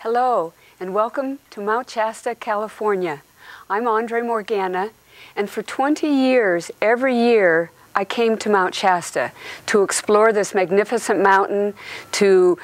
Hello, and welcome to Mt Shasta, California. I'm Andre Morgana, and for 20 years, every year, I came to Mt Shasta to explore this magnificent mountain, to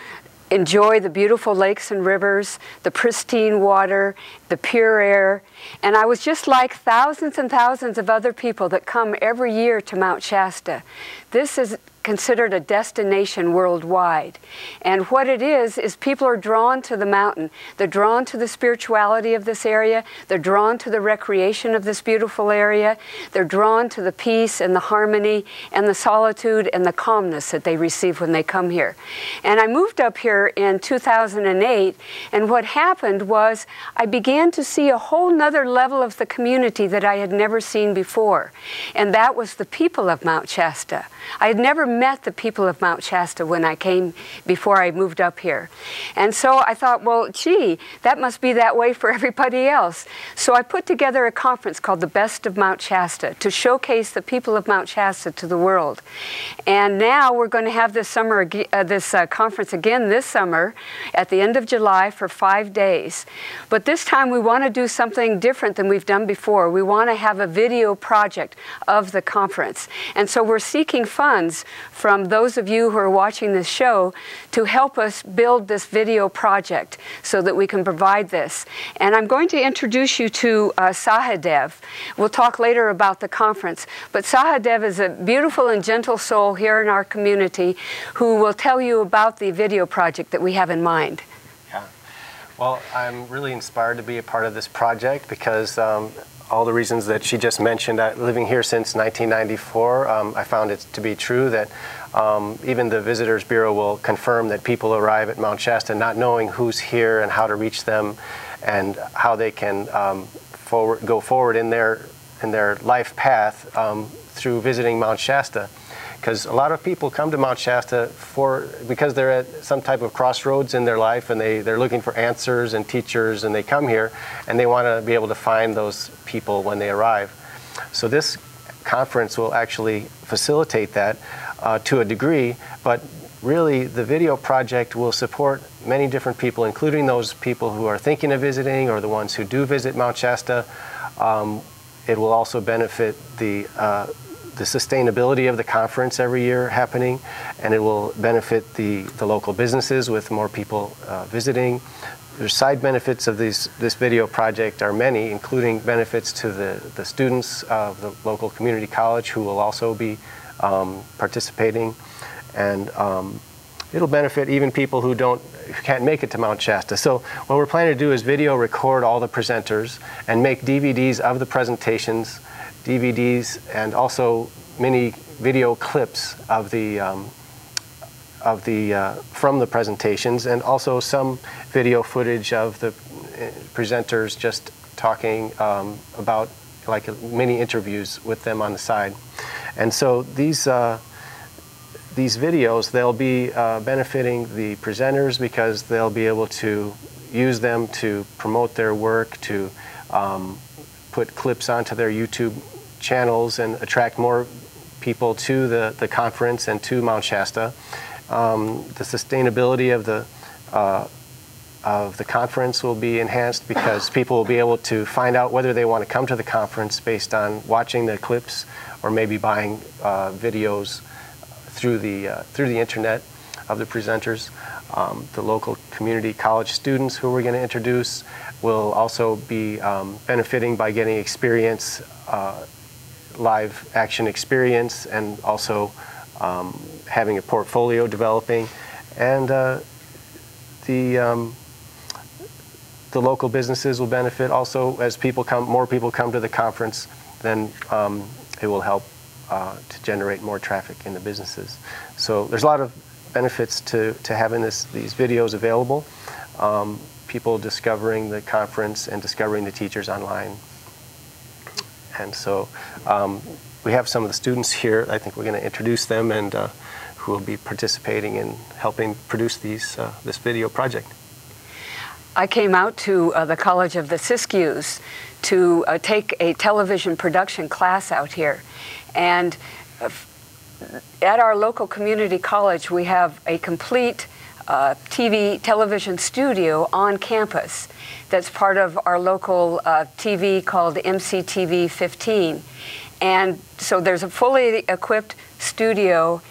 enjoy the beautiful lakes and rivers, the pristine water, the pure air. And I was just like thousands and thousands of other people that come every year to Mt Shasta. This is considered a destination worldwide. And what it is people are drawn to the mountain. They're drawn to the spirituality of this area. They're drawn to the recreation of this beautiful area. They're drawn to the peace and the harmony and the solitude and the calmness that they receive when they come here. And I moved up here in 2008, and what happened was I began to see a whole nother level of the community that I had never seen before. And that was the people of Mt Shasta. I had never met the people of Mt Shasta when I came, before I moved up here. And so I thought, well, gee, that must be that way for everybody else. So I put together a conference called The Best of Mt Shasta to showcase the people of Mt Shasta to the world. And now we're going to have this summer, conference again this summer at the end of July for 5 days. But this time we want to do something different than we've done before. We want to have a video project of the conference. And so we're seeking funds from those of you who are watching this show to help us build this video project so that we can provide this. And I'm going to introduce you to Sahadev. We'll talk later about the conference. But Sahadev is a beautiful and gentle soul here in our community who will tell you about the video project that we have in mind. Yeah. Well, I'm really inspired to be a part of this project because all the reasons that she just mentioned, living here since 1994, I found it to be true that even the Visitors Bureau will confirm that people arrive at Mt Shasta not knowing who's here and how to reach them and how they can go forward in their life path through visiting Mt Shasta. Because a lot of people come to Mt Shasta because they're at some type of crossroads in their life and they're looking for answers and teachers, and they come here and they want to be able to find those people when they arrive. So this conference will actually facilitate that to a degree, but really the video project will support many different people, including those people who are thinking of visiting or the ones who do visit Mt Shasta. It will also benefit the sustainability of the conference every year happening, and it will benefit the local businesses with more people visiting. The side benefits of this video project are many, including benefits to the students of the local community college who will also be participating, and it'll benefit even people who can't make it to Mt Shasta. So what we're planning to do is video record all the presenters and make DVDs of the presentations, DVDs, and also mini video clips of from the presentations, and also some video footage of the presenters just talking about like mini interviews with them on the side. And so these videos, they'll be benefiting the presenters because they'll be able to use them to promote their work, to put clips onto their YouTube channels and attract more people to the conference and to Mt Shasta. The sustainability of the conference will be enhanced because people will be able to find out whether they want to come to the conference based on watching the clips or maybe buying videos through the internet of the presenters. The local community college students who we're going to introduce will also be benefiting by getting experience, live action experience, and also having a portfolio developing. and the local businesses will benefit. Also, as more people come to the conference, then it will help to generate more traffic in the businesses. So there's a lot of benefits to having these videos available. People discovering the conference and discovering the teachers online. And so we have some of the students here. I think we're going to introduce them, and who will be participating in helping produce this video project. I came out to the College of the Siskiyous to take a television production class out here. And at our local community college, we have a complete television studio on campus that's part of our local TV called MCTV 15. And so there's a fully equipped studio.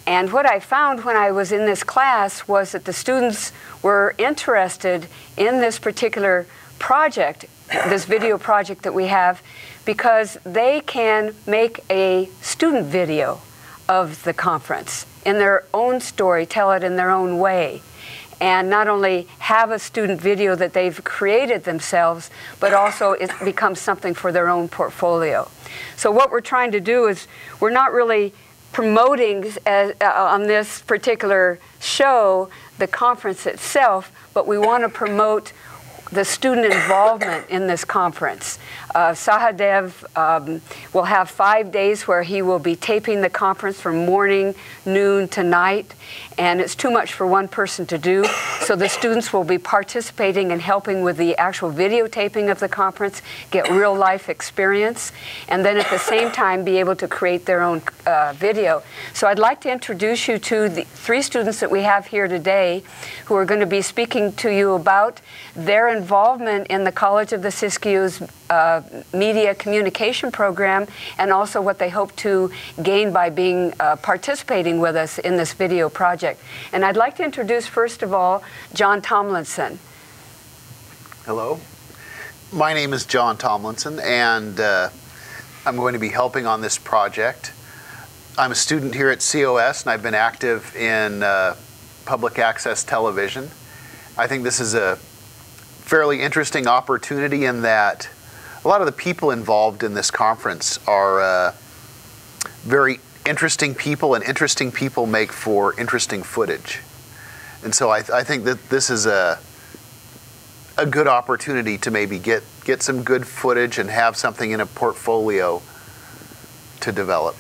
And what I found when I was in this class was that the students were interested in this particular project, this video project that we have, because they can make a student video of the conference in their own story, tell it in their own way, and not only have a student video that they've created themselves, but also it becomes something for their own portfolio. So what we're trying to do is, we're not really promoting on this particular show the conference itself, but we want to promote the student involvement in this conference. Sahadev will have 5 days where he will be taping the conference from morning, noon to night, and it's too much for one person to do. So the students will be participating and helping with the actual videotaping of the conference, get real life experience, and then at the same time be able to create their own video. So I'd like to introduce you to the 3 students that we have here today who are going to be speaking to you about their involvement in the College of the Siskiyous media communication program, and also what they hope to gain by being participating with us in this video project. And I'd like to introduce, first of all, John Tomlinson. Hello. My name is John Tomlinson, and I'm going to be helping on this project. I'm a student here at COS, and I've been active in public access television. I think this is a fairly interesting opportunity in that a lot of the people involved in this conference are very interesting people, and interesting people make for interesting footage. And so I think that this is a good opportunity to maybe get some good footage and have something in a portfolio to develop.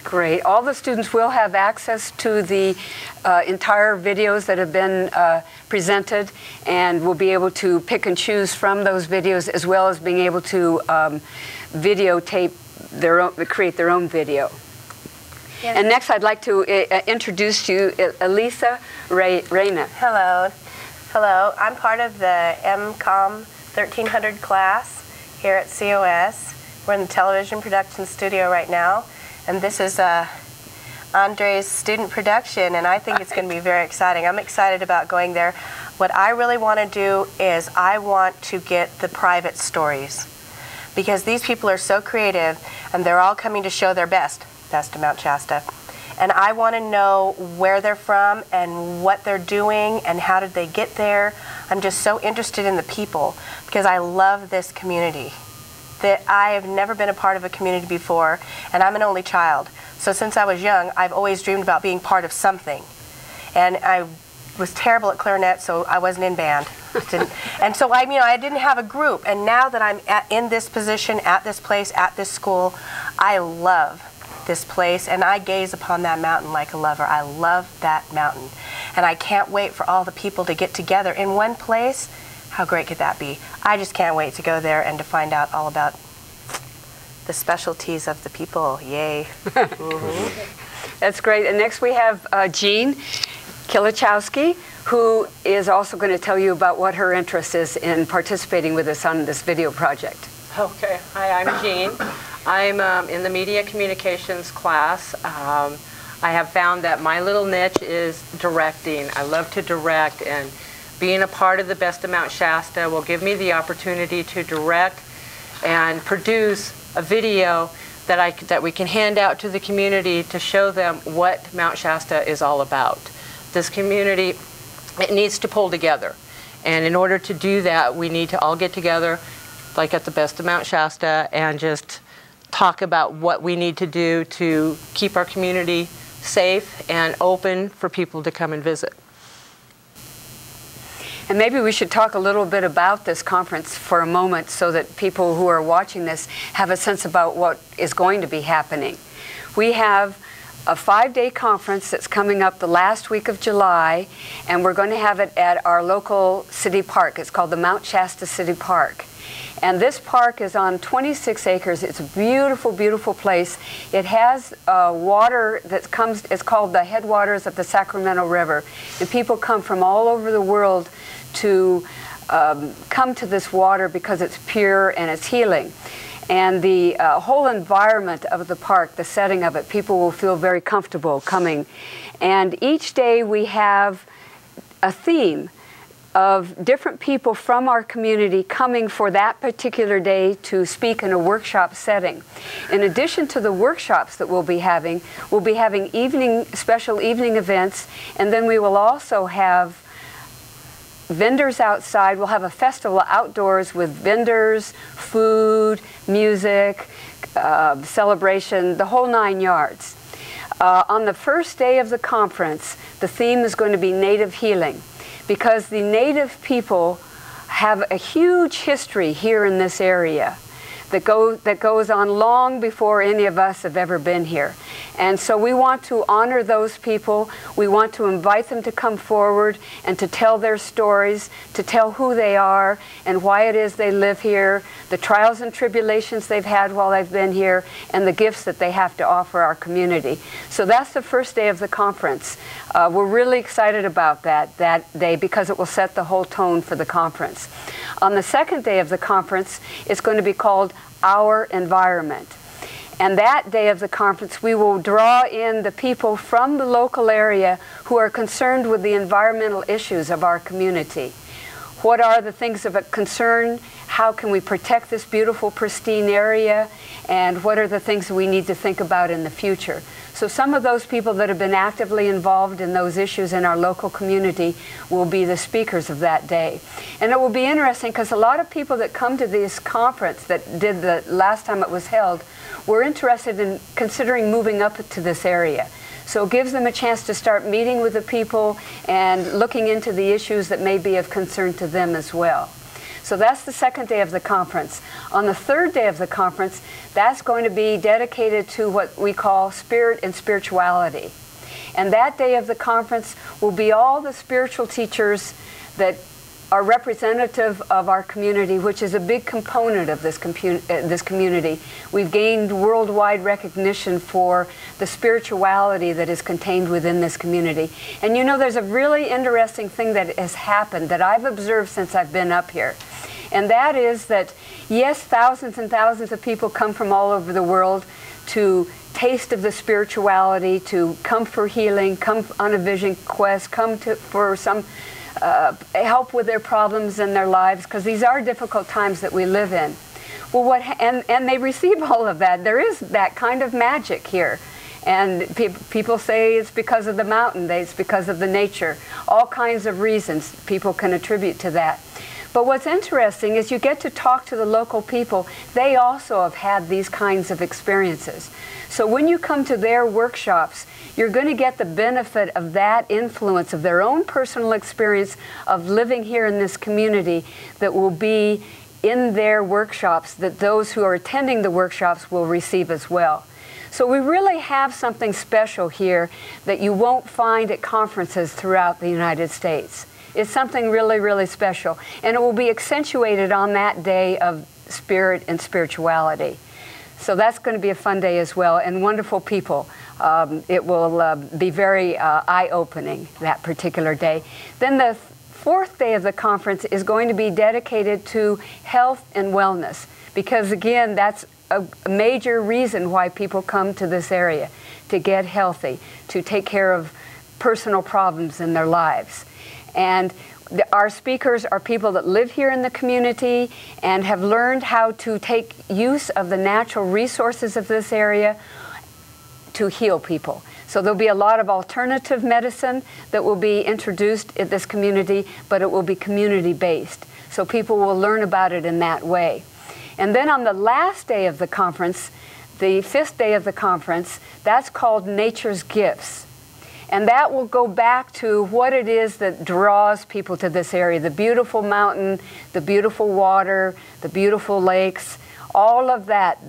Great. All the students will have access to the entire videos that have been presented, and will be able to pick and choose from those videos, as well as being able to videotape create their own video. Yes. And next I'd like to introduce you Elisa Reyna. Hello. Hello. I'm part of the MCOM 1300 class here at COS. We're in the television production studio right now. And this is Andre's student production, and I think it's going to be very exciting. I'm excited about going there. What I really want to do is I want to get the private stories, because these people are so creative, and they're all coming to show their best of Mount Shasta. And I want to know where they're from and what they're doing and how did they get there. I'm just so interested in the people, because I love this community. That I have never been a part of a community before, and I'm an only child. So since I was young, I've always dreamed about being part of something. And I was terrible at clarinet, so I wasn't in band. And so I didn't have a group. And now that I'm in this position, at this place, at this school, I love this place, and I gaze upon that mountain like a lover. I love that mountain. And I can't wait for all the people to get together in one place. How great could that be? I just can't wait to go there and to find out all about the specialties of the people. Yay. That's great. And next we have Jean Kilichowski, who is also going to tell you about what her interest is in participating with us on this video project. Okay. Hi, I'm Jean. I'm in the media communications class. I have found that my little niche is directing. I love to direct, and being a part of the Best of Mount Shasta will give me the opportunity to direct and produce a video that we can hand out to the community to show them what Mount Shasta is all about. this community, it needs to pull together. And in order to do that, we need to all get together, like at the Best of Mt. Shasta, and just talk about what we need to do to keep our community safe and open for people to come and visit. And maybe we should talk a little bit about this conference for a moment so that people who are watching this have a sense about what is going to be happening. We have a 5-day conference that's coming up the last week of July, and we're going to have it at our local city park. It's called the Mt. Shasta City Park. And this park is on 26 acres. It's a beautiful, beautiful place. It has water that comes, it's called the headwaters of the Sacramento River. And people come from all over the world to come to this water because it's pure and it's healing. And the whole environment of the park, the setting of it, people will feel very comfortable coming. And each day we have a theme of different people from our community coming for that particular day to speak in a workshop setting. In addition to the workshops that we'll be having special evening events, and then we will also have vendors outside. We'll have a festival outdoors with vendors, food, music, celebration, the whole 9 yards. On the first day of the conference, the theme is going to be Native Healing, because the Native people have a huge history here in this area that goes on long before any of us have ever been here. And so we want to honor those people. We want to invite them to come forward and to tell their stories, to tell who they are and why it is they live here, the trials and tribulations they've had while they've been here, and the gifts that they have to offer our community. So that's the first day of the conference. We're really excited about that day because it will set the whole tone for the conference. On the second day of the conference, it's going to be called Our Environment. And that day of the conference, we will draw in the people from the local area who are concerned with the environmental issues of our community. What are the things of concern? How can we protect this beautiful, pristine area? And what are the things we need to think about in the future? So some of those people that have been actively involved in those issues in our local community will be the speakers of that day. And it will be interesting because a lot of people that come to this conference that did the last time it was held were interested in considering moving up to this area. So it gives them a chance to start meeting with the people and looking into the issues that may be of concern to them as well. So that's the second day of the conference. On the third day of the conference, that's going to be dedicated to what we call spirit and spirituality. And that day of the conference will be all the spiritual teachers that are representative of our community, which is a big component of this community. We've gained worldwide recognition for the spirituality that is contained within this community. And you know, there's a really interesting thing that has happened that I've observed since I've been up here. And that is that, yes, thousands and thousands of people come from all over the world to taste of the spirituality, to come for healing, come on a vision quest, come for some help with their problems in their lives, because these are difficult times that we live in. Well, and they receive all of that. There is that kind of magic here. And people say it's because of the mountain, it's because of the nature. All kinds of reasons people can attribute to that. But what's interesting is you get to talk to the local people. They also have had these kinds of experiences. So when you come to their workshops, you're going to get the benefit of that influence of their own personal experience of living here in this community that will be in their workshops, that those who are attending the workshops will receive as well. So we really have something special here that you won't find at conferences throughout the United States. It's something really, really special. And it will be accentuated on that day of spirit and spirituality. So that's going to be a fun day as well, and wonderful people. It will be very eye-opening that particular day. Then the fourth day of the conference is going to be dedicated to health and wellness, because again, that's a major reason why people come to this area, to get healthy, to take care of personal problems in their lives. And our speakers are people that live here in the community and have learned how to take use of the natural resources of this area to heal people. So there'll be a lot of alternative medicine that will be introduced in this community, but it will be community-based. So people will learn about it in that way. And then on the last day of the conference, the 5th day of the conference, that's called Nature's Gifts. And that will go back to what it is that draws people to this area. The beautiful mountain, the beautiful water, the beautiful lakes, all of that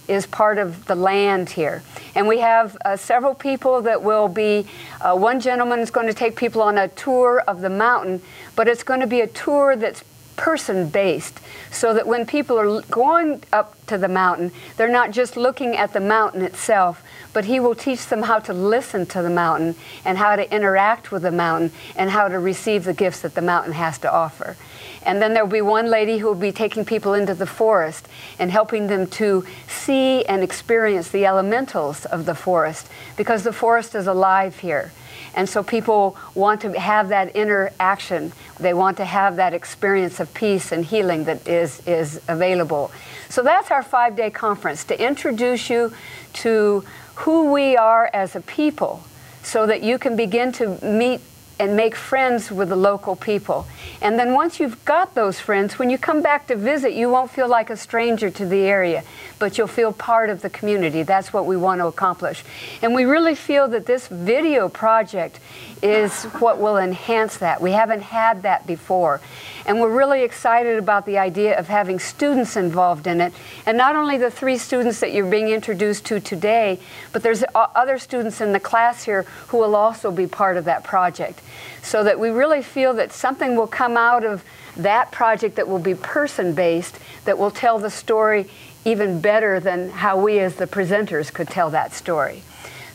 is part of the land here. And we have several people that will be, one gentleman is going to take people on a tour of the mountain, but it's going to be a tour that's person-based, so that when people are going up to the mountain, they're not just looking at the mountain itself, but he will teach them how to listen to the mountain and how to interact with the mountain and how to receive the gifts that the mountain has to offer. And then there will be one lady who will be taking people into the forest and helping them to see and experience the elementals of the forest, because the forest is alive here. And so people want to have that interaction. They want to have that experience of peace and healing that is available. So that's our 5-day conference, to introduce you to who we are as a people, so that you can begin to meet and make friends with the local people. And then once you've got those friends, when you come back to visit, you won't feel like a stranger to the area, but you'll feel part of the community. That's what we want to accomplish. And we really feel that this video project is what will enhance that. We haven't had that before. And we're really excited about the idea of having students involved in it. And not only the 3 students that you're being introduced to today, but there's other students in the class here who will also be part of that project. So that we really feel that something will come out of that project that will be person-based, that will tell the story even better than how we as the presenters could tell that story.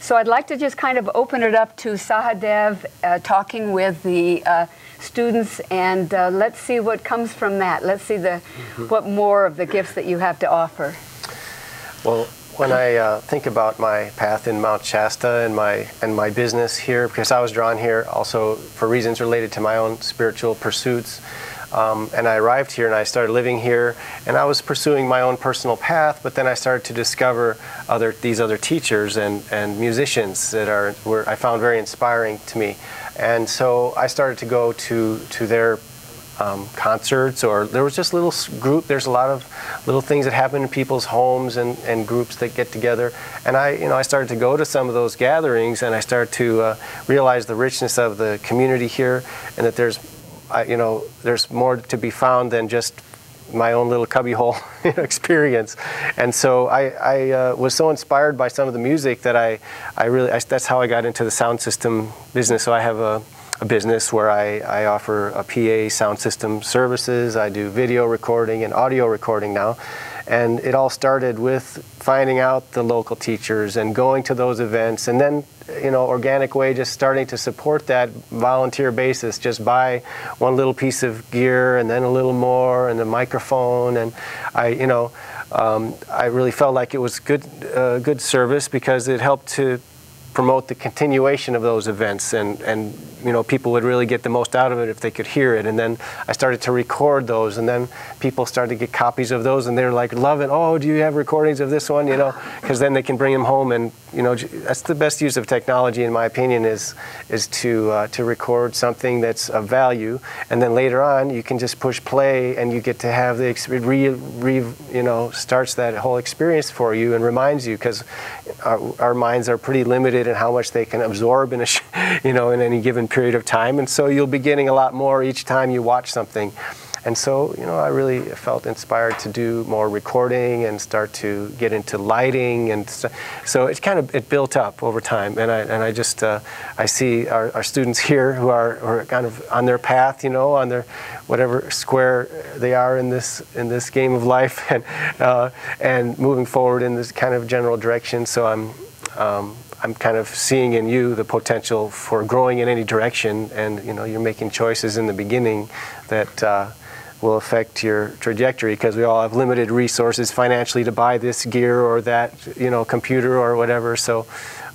So I'd like to just kind of open it up to Sahadev talking with the students, and let's see what comes from that. Let's see what more of the gifts that you have to offer. Well, when I think about my path in Mount Shasta and my business here, because I was drawn here also for reasons related to my own spiritual pursuits, and I arrived here and I started living here, and I was pursuing my own personal path, but then I started to discover these other teachers and musicians that were I found very inspiring to me. And so I started to go to their concerts, or there was just a little group. There's a lot of little things that happen in people's homes and groups that get together. And I started to go to some of those gatherings, and I started to realize the richness of the community here, and that there's more to be found than just my own little cubbyhole experience. And so I was so inspired by some of the music that that's how I got into the sound system business. So I have a business where I offer a PA sound system services. I do video recording and audio recording now. And it all started with finding out the local teachers and going to those events, and then, organic way, just starting to support that volunteer basis. Just buy one little piece of gear and then a little more and a microphone. And I really felt like it was good service, because it helped to promote the continuation of those events, and people would really get the most out of it if they could hear it. And then I started to record those, and then people started to get copies of those, and they're like, love it. Oh, do you have recordings of this one? Because then they can bring them home, and that's the best use of technology, in my opinion, is to record something that's of value, and then later on you can just push play, and you get to have the starts that whole experience for you and reminds you, because our minds are pretty limited in how much they can absorb in in any given period of time, and so you'll be getting a lot more each time you watch something. And so, I really felt inspired to do more recording and start to get into lighting, and so it built up over time. And I see our students here who are kind of on their path, on their whatever square they are in this game of life, and moving forward in this kind of general direction. So I'm kind of seeing in you the potential for growing in any direction, and you're making choices in the beginning that will affect your trajectory, because we all have limited resources financially to buy this gear or that computer or whatever. So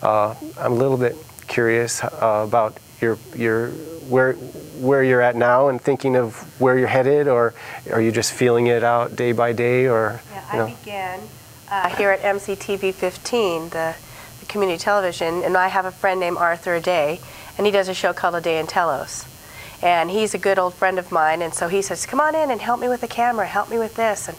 I'm a little bit curious about where you're at now, and thinking of where you're headed, or are you just feeling it out day by day? Or I began here at MCTV 15, the community television, and I have a friend named Arthur Adair, and he does a show called A Day in Telos. And he's a good old friend of mine, and so he says, come on in and help me with the camera, help me with this. And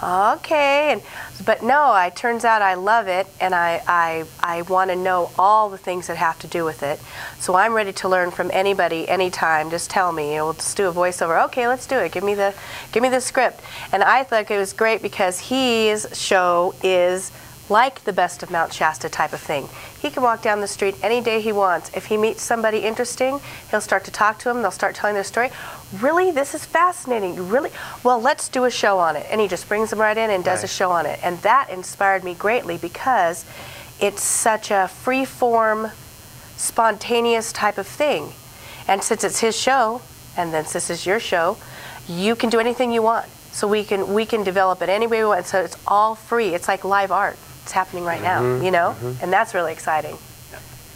okay, but no, it turns out I love it, and I want to know all the things that have to do with it. So I'm ready to learn from anybody, anytime. Just tell me, you know, we'll just do a voiceover. Okay, let's do it. Give me the script. And I thought it was great because his show is like the Best of Mt. Shasta type of thing. He can walk down the street any day he wants. If he meets somebody interesting, he'll start to talk to them. They'll start telling their story. Really, this is fascinating. Really? Well, let's do a show on it. And he just brings them right in and does a show on it. And that inspired me greatly because it's such a free-form, spontaneous type of thing. And since it's his show, and then since it's your show, you can do anything you want. So we can develop it any way we want. So it's all free. It's like live art. It's happening right now, you know? And that's really exciting.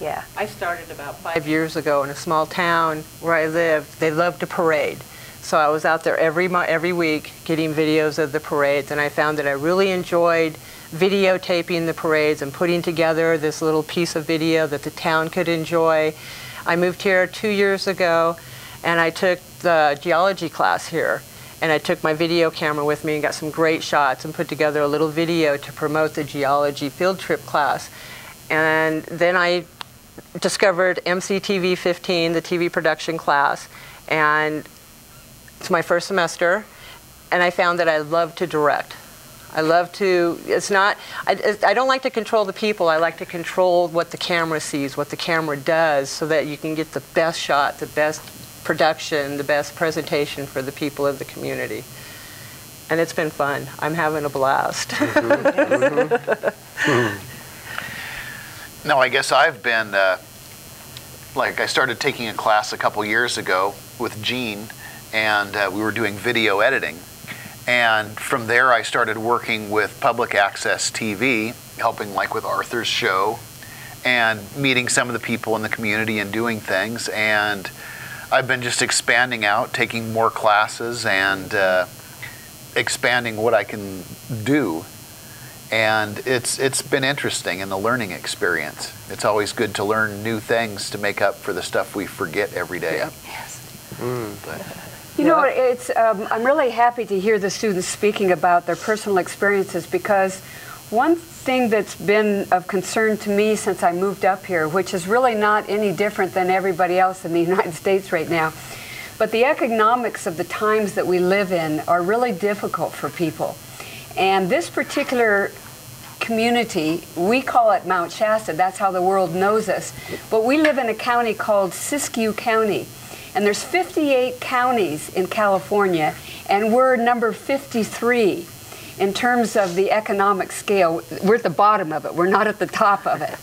Yeah. I started about 5 years ago in a small town where I lived. They loved a parade. So I was out there every week getting videos of the parades, and I found that I really enjoyed videotaping the parades and putting together this little piece of video that the town could enjoy. I moved here 2 years ago, and I took the geology class here. And I took my video camera with me and got some great shots and put together a little video to promote the geology field trip class. And then I discovered MCTV 15, the TV production class, and it's my first semester, and I found that I love to direct. I love to, I don't like to control the people, I like to control what the camera sees, what the camera does, so that you can get the best shot, the best production, the best presentation for the people of the community. And it's been fun. I'm having a blast. No, I guess I've been, I started taking a class a couple years ago with Gene, and we were doing video editing. And from there I started working with public access TV, helping with Arthur's show, and meeting some of the people in the community and doing things. And I've been just expanding out, taking more classes, and expanding what I can do. And it's been interesting in the learning experience. It's always good to learn new things to make up for the stuff we forget every day. Yep. Yes. You know, I'm really happy to hear the students speaking about their personal experiences, because one thing that's been of concern to me since I moved up here, which is really not any different than everybody else in the United States right now, but the economics of the times that we live in are really difficult for people. And this particular community, we call it Mt. Shasta, that's how the world knows us, but we live in a county called Siskiyous County. And there's 58 counties in California, and we're number 53 in terms of the economic scale. We're at the bottom of it. We're not at the top of it.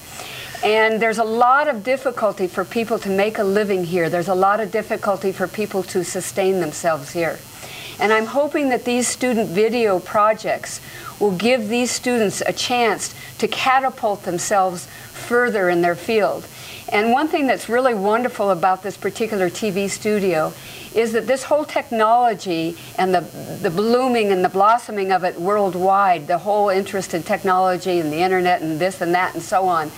And there's a lot of difficulty for people to make a living here. There's a lot of difficulty for people to sustain themselves here. And I'm hoping that these student video projects will give these students a chance to catapult themselves further in their field. And one thing that's really wonderful about this particular TV studio is that this whole technology and the blooming and the blossoming of it worldwide, the whole interest in technology and the internet and this and that and so on,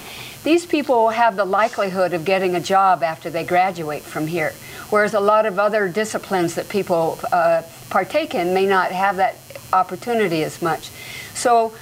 these people will have the likelihood of getting a job after they graduate from here, whereas a lot of other disciplines that people partake in may not have that opportunity as much. So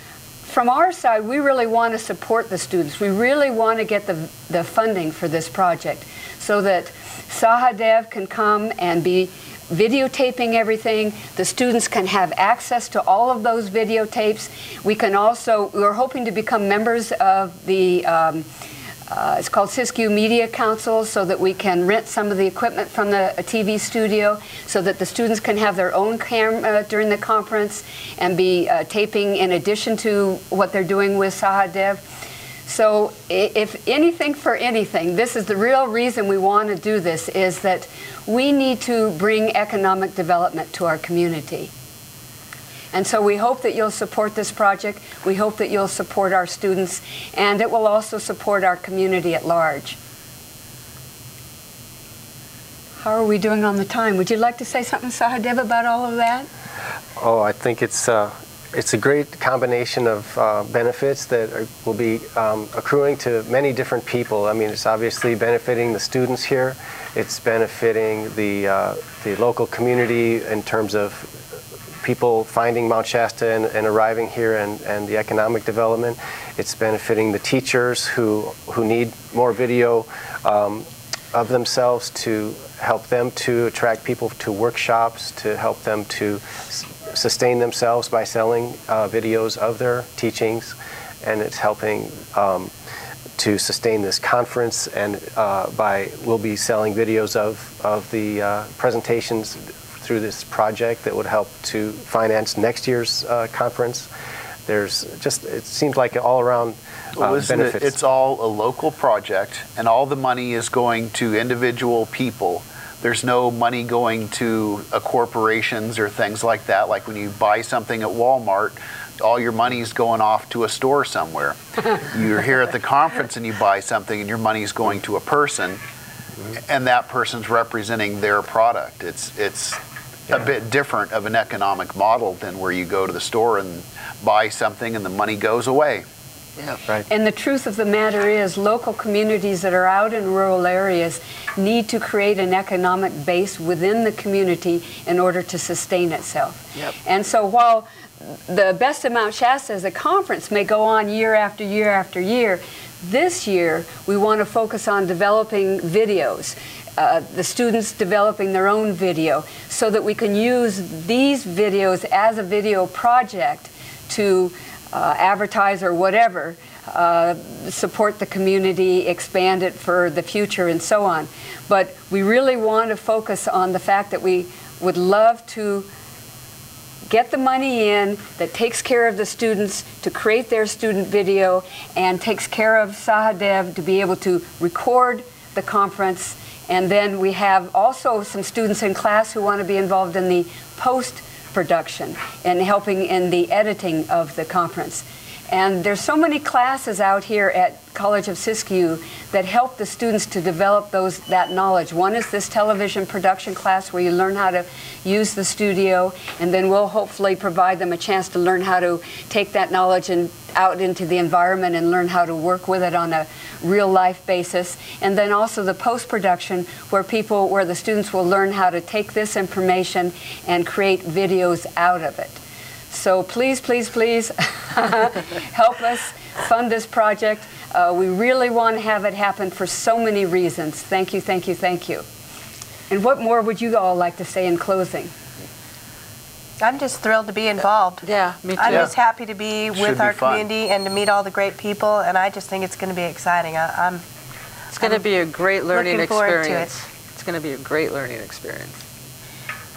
from our side, we really want to support the students. We really want to get the funding for this project so that Sahadev can come and be videotaping everything. The students can have access to all of those videotapes. We're hoping to become members of the, it's called Siskiyous Media Council, so that we can rent some of the equipment from the TV studio so that the students can have their own camera during the conference and be taping in addition to what they're doing with Sahadev. So if anything for anything, this is the real reason we want to do this, is that we need to bring economic development to our community. And so we hope that you'll support this project. We hope that you'll support our students, and it will also support our community at large. How are we doing on the time? Would you like to say something, Sahadev, about all of that? Oh, I think it's it's a great combination of benefits that will be accruing to many different people. I mean, it's obviously benefiting the students here. It's benefiting the local community in terms of people finding Mount Shasta and arriving here, and the economic development. It's benefiting the teachers who need more video of themselves to help them to attract people to workshops, to help them to sustain themselves by selling videos of their teachings, and it's helping to sustain this conference, and we'll be selling videos of the presentations through this project that would help to finance next year's conference. There's just, it seems like all around benefits. It's all a local project, and all the money is going to individual people. There's no money going to corporations or things like that. Like when you buy something at Walmart, all your money's going off to a store somewhere. You're here at the conference and you buy something and your money's going to a person, and that person's representing their product. It's a bit different of an economic model than where you go to the store and buy something and the money goes away. Yeah, right. And the truth of the matter is, local communities that are out in rural areas need to create an economic base within the community in order to sustain itself. Yep. And so while the Best of Mount Shasta as a conference may go on year after year after year, this year we want to focus on developing videos. The students developing their own video, so that we can use these videos as a video project to advertise or whatever, support the community, expand it for the future, and so on. But we really want to focus on the fact that we would love to get the money in that takes care of the students to create their student video, and takes care of Sahadev to be able to record the conference. And then we have also some students in class who want to be involved in the post-production and helping in the editing of the conference. And there's so many classes out here at College of Siskiyous that help the students to develop that knowledge. One is this television production class where you learn how to use the studio, and then we'll hopefully provide them a chance to learn how to take that knowledge and out into the environment and learn how to work with it on a real-life basis. And then also the post-production where the students will learn how to take this information and create videos out of it. So please, please, please help us fund this project. We really want to have it happen for so many reasons. Thank you, thank you, thank you. And what more would you all like to say in closing? I'm just thrilled to be involved. Yeah, me too. I'm just happy to be with our fun. community and to meet all the great people, and I just think it's going to be exciting. It's going to be a great learning looking forward to experience. It's going to be a great learning experience.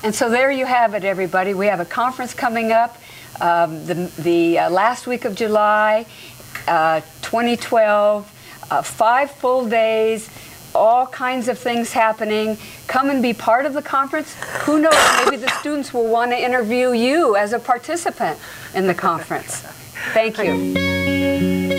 And so there you have it, everybody. We have a conference coming up the last week of July, 2012, 5 full days, all kinds of things happening. Come and be part of the conference. Who knows, maybe the students will want to interview you as a participant in the conference. Thank you.